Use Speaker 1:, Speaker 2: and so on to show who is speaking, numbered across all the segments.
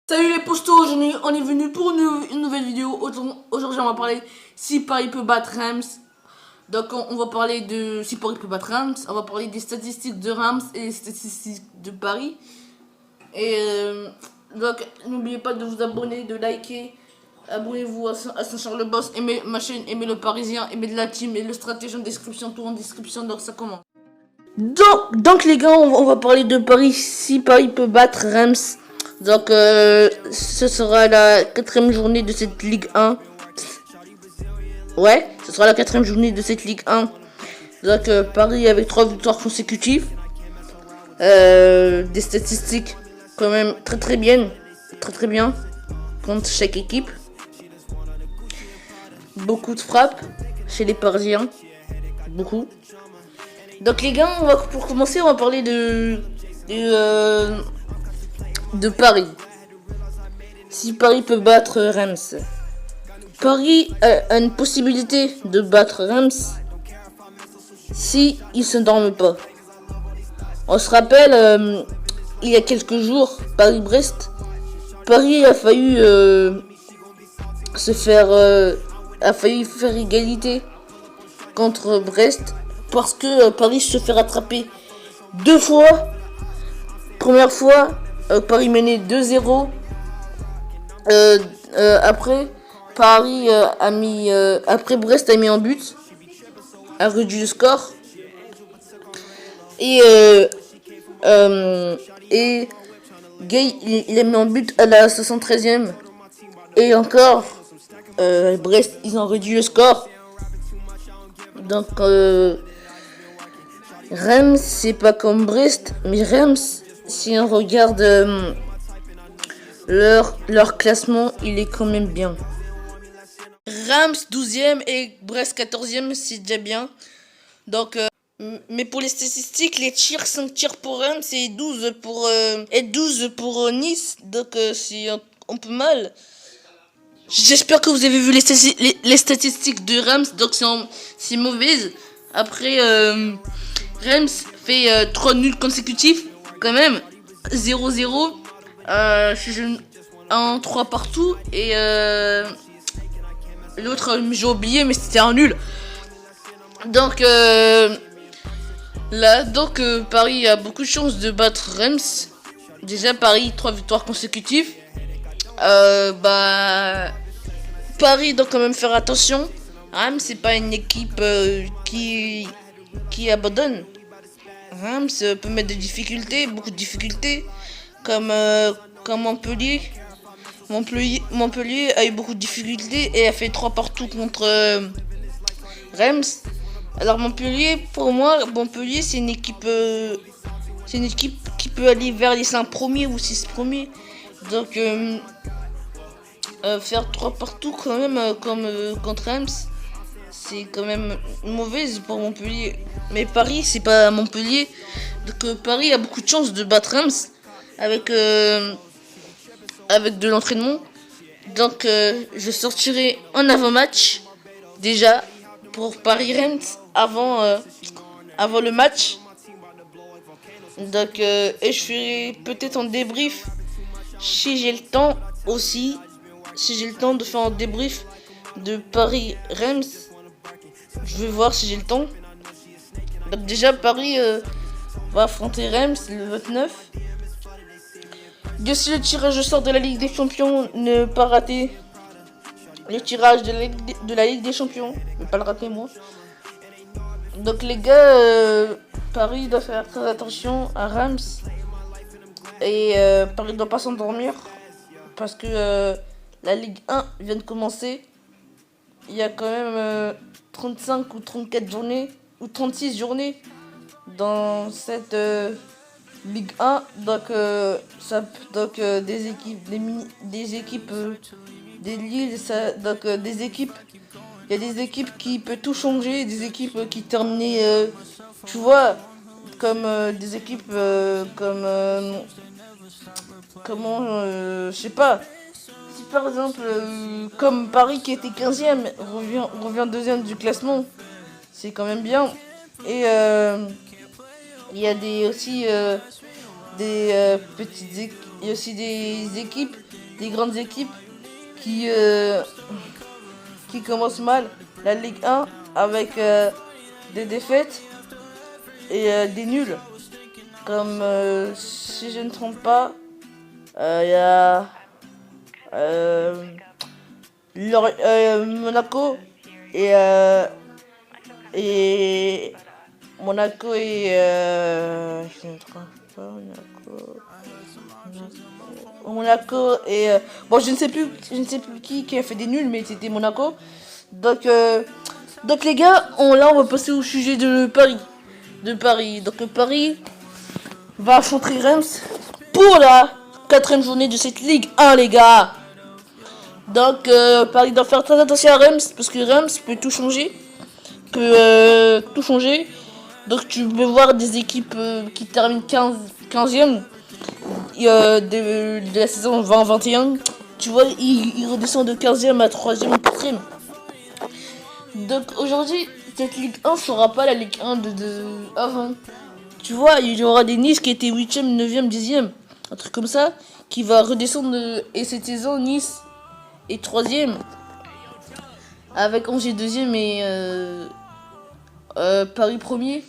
Speaker 1: Salut les postos, aujourd'hui on est venu pour une nouvelle vidéo. Aujourd'hui on va parler si Paris peut battre Reims. Donc on va parler de si Paris peut battre Reims, on va parler des statistiques de Reims et des statistiques de Paris. Et donc n'oubliez pas de vous abonner, de liker, abonnez-vous à Saint-Charles-Boss, aimez ma chaîne, aimez le Parisien, aimez de la team et le stratège en description, tout en description, donc ça commence. Donc les gars, on va parler de Paris, si Paris peut battre Reims. Donc ce sera la 4ème journée de cette Ligue 1. Ouais, ce sera la 4ème journée de cette Ligue 1. Donc Paris avec 3 victoires consécutives. Des statistiques quand même très bien contre chaque équipe. Beaucoup de frappes chez les Parisiens. Beaucoup. Donc les gars, pour commencer, on va parler de Paris. Si Paris peut battre Reims. Paris a une possibilité de battre Reims si ils se dorment pas. On se rappelle, il y a quelques jours, Paris-Brest. Paris a failli faire égalité contre Brest parce que Paris se fait rattraper 2 fois. Première fois, Paris menait 2-0. Après, Paris après Brest a mis en but, a réduit le score. Et Gay, il a mis en but à la 73e. Et encore, Brest, ils ont réduit le score. Donc, Reims, c'est pas comme Brest, mais Reims, si on regarde leur classement, il est quand même bien. Reims 12e et Brest 14e, c'est déjà bien. Donc, mais pour les statistiques, les tirs, 5 tirs pour Reims et 12 pour Nice. Donc, c'est un peu mal. J'espère que vous avez vu les statistiques de Reims. Donc, c'est mauvaise. Après, Reims fait 3 nuls consécutifs, quand même. 0-0. Un 3 partout. Et l'autre, j'ai oublié, mais c'était un nul. Donc, Paris a beaucoup de chances de battre Reims. Déjà, Paris, 3 victoires consécutives. Paris doit quand même faire attention. Reims, c'est pas une équipe qui abandonne. Reims peut mettre beaucoup de difficultés, comme Montpellier. Montpellier a eu beaucoup de difficultés et a fait 3 partout contre Reims. Alors pour moi, Montpellier, c'est une équipe qui peut aller vers les 5 premiers ou 6 premiers. Donc faire 3 partout quand même comme contre Reims, c'est quand même mauvaise pour Montpellier. Mais Paris, c'est pas Montpellier. Donc Paris a beaucoup de chances de battre Reims avec de l'entraînement. Donc je sortirai en avant-match déjà pour Paris-Reims avant le match. Donc et je ferai peut-être un débrief si j'ai le temps aussi. Si j'ai le temps de faire un débrief de Paris-Reims, je vais voir si j'ai le temps. Donc déjà Paris va affronter Reims le 29. Si le tirage au sort de la Ligue des Champions, ne pas rater le tirage de la Ligue des Champions, ne pas le rater moi. Donc les gars, Paris doit faire très attention à Reims. Et Paris doit pas s'endormir parce que la Ligue 1 vient de commencer. Il y a quand même 35 ou 34 journées ou 36 journées dans cette Ligue 1. Donc des équipes, des Lille, des équipes. Il y a des équipes qui peuvent tout changer, des équipes qui terminent, tu vois, comme des équipes je sais pas. Si par exemple, comme Paris qui était 15e, revient 2e du classement, c'est quand même bien. Et il y a aussi des petites équipes. il y a aussi des équipes, des grandes équipes qui commencent mal la Ligue 1 avec des défaites et des nuls. Comme si je ne trompe pas, il y a Monaco et Monaco et je ne trompe pas, Monaco et bon, je ne sais plus qui a fait des nuls, mais c'était Monaco. Donc les gars, là on va passer au sujet de Paris. Donc Paris va affronter Reims pour la 4ème journée de cette Ligue 1, les gars. Donc Paris doit faire très attention à Reims parce que Reims peut tout changer. Donc tu peux voir des équipes qui terminent 15e de la saison 20-21. Tu vois, ils redescendent de 15e à 3e ou 4e. Donc aujourd'hui, cette Ligue 1 sera pas la Ligue 1 de avant. Tu vois, il y aura des Nice qui étaient 8e, 9e, 10e. Un truc comme ça, qui va redescendre. Et cette saison, Nice est 3e. Avec Angers 2e et Paris 1er.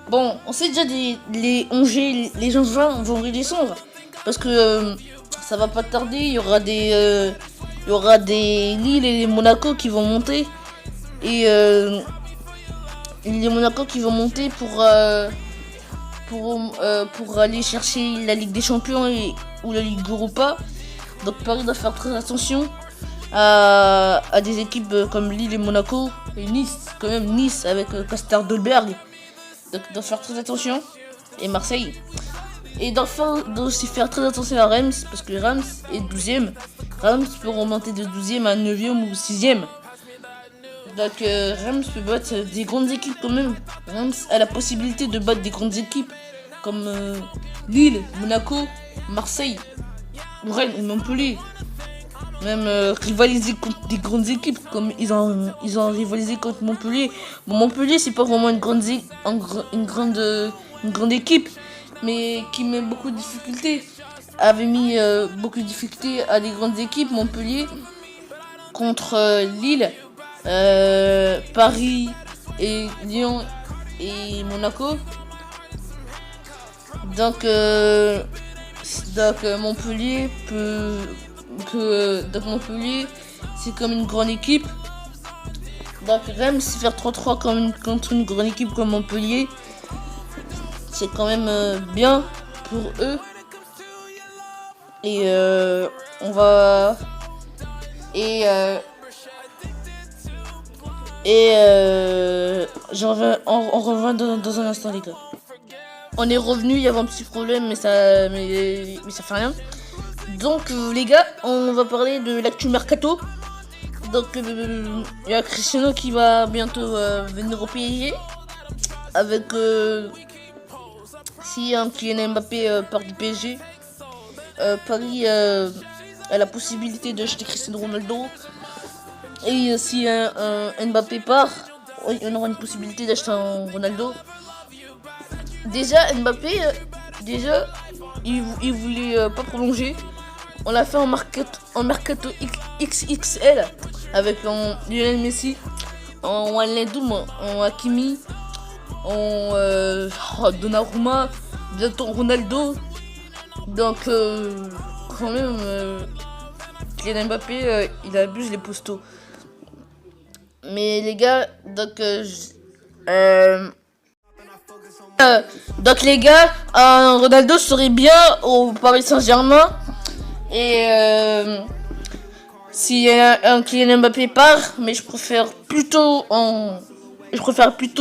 Speaker 1: Bon, on sait déjà les Angers, les Angevins vont redescendre. Parce que ça va pas tarder, il y aura des Lille et les Monaco qui vont monter. Et les Monaco qui vont monter pour aller chercher la Ligue des Champions ou la Ligue Europa. Donc Paris doit faire très attention à des équipes comme Lille et Monaco et Nice, quand même Nice avec Castor Dolberg. Donc doit faire très attention, et Marseille. Et doit aussi faire très attention à Reims parce que Reims est 12e. Reims peut remonter de 12e à 9e ou 6e. Donc Reims peut battre des grandes équipes quand même. Reims a la possibilité de battre des grandes équipes comme Lille, Monaco, Marseille, ou Rennes ou Montpellier. Même rivaliser contre des grandes équipes comme ils ont rivalisé contre Montpellier. Bon, Montpellier c'est pas vraiment une grande équipe, mais qui met beaucoup de difficultés. Avait mis beaucoup de difficultés à des grandes équipes. Montpellier contre Lille, Paris et Lyon et Monaco. Donc Montpellier donc Montpellier c'est comme une grande équipe. Donc Reims faire 3-3 contre une grande équipe comme Montpellier, c'est quand même bien pour eux. Et on revient dans un instant, les gars. On est revenu, il y avait un petit problème, mais ça fait rien. Donc les gars, on va parler de l'actu mercato. Donc il y a Cristiano qui va bientôt venir au PSG. Avec si un Kylian Mbappé part du PSG, Paris a la possibilité d'acheter Cristiano Ronaldo. Et si un Mbappé part, on aura une possibilité d'acheter un Ronaldo. Déjà Mbappé, il voulait pas prolonger. On l'a fait en mercato XXL avec Lionel Messi, en Wijnaldum, en Hakimi, en Donnarumma, bientôt Ronaldo. Donc quand même Kylian Mbappé il abuse les postos. Mais les gars, donc les gars, Ronaldo serait bien au Paris Saint-Germain. Et si un Kylian Mbappé part, mais je préfère plutôt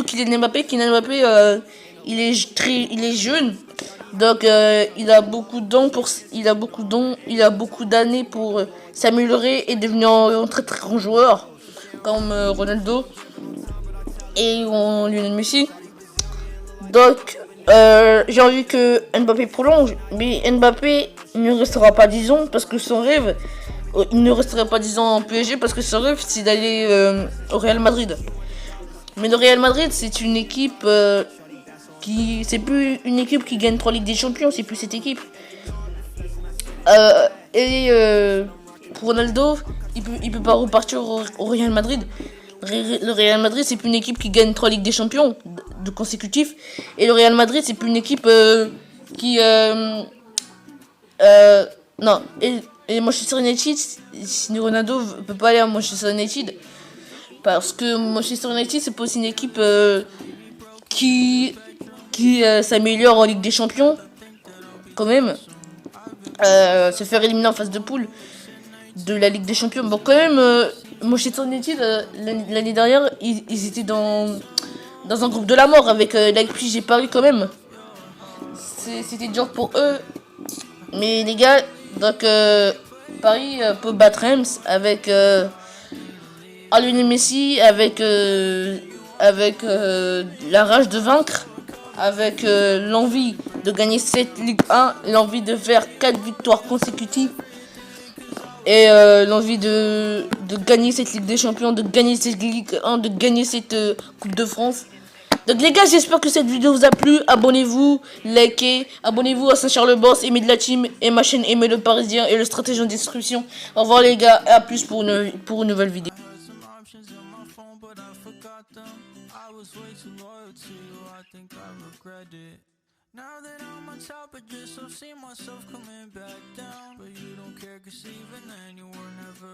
Speaker 1: Kylian Mbappé. Kylian Mbappé, il est jeune, donc il a beaucoup d'années pour s'améliorer et devenir un très très grand joueur comme Ronaldo et Lionel Messi. Donc j'ai envie que Mbappé prolonge, mais Mbappé ne restera pas 10 ans parce que son rêve, il ne restera pas 10 ans en PSG parce que son rêve c'est d'aller au Real Madrid. Mais le Real Madrid c'est une équipe c'est plus une équipe qui gagne 3 Ligues des Champions, c'est plus cette équipe. Pour Ronaldo, il peut pas repartir au Real Madrid. Le Real Madrid, c'est plus une équipe qui gagne 3 Ligues des Champions de consécutifs. Et le Real Madrid, c'est plus une équipe qui... non, et Manchester United, si Ronaldo peut pas aller à Manchester United, parce que Manchester United, c'est pas aussi une équipe qui, qui s'améliore en Ligue des Champions, quand même. Se faire éliminer en phase de poule de la Ligue des Champions. Bon, quand même, Manchester United, l'année dernière, ils étaient dans un groupe de la mort avec Leipzig et Paris, quand même. C'était dur pour eux. Mais les gars, donc Paris peut battre Reims avec Lionel Messi, avec la rage de vaincre, avec l'envie de gagner cette Ligue 1, l'envie de faire 4 victoires consécutives et l'envie de gagner cette Ligue des Champions, de gagner cette Ligue 1, de gagner cette Coupe de France. Donc les gars, j'espère que cette vidéo vous a plu. Abonnez-vous, likez, abonnez-vous à Saint-Charles Boss, aimez de la team et ma chaîne Aimez le Parisien et le stratège en description. Au revoir les gars, et à plus pour une nouvelle vidéo. Now that I'm on top, I just don't see myself coming back down. But you don't care, 'cause even then you were never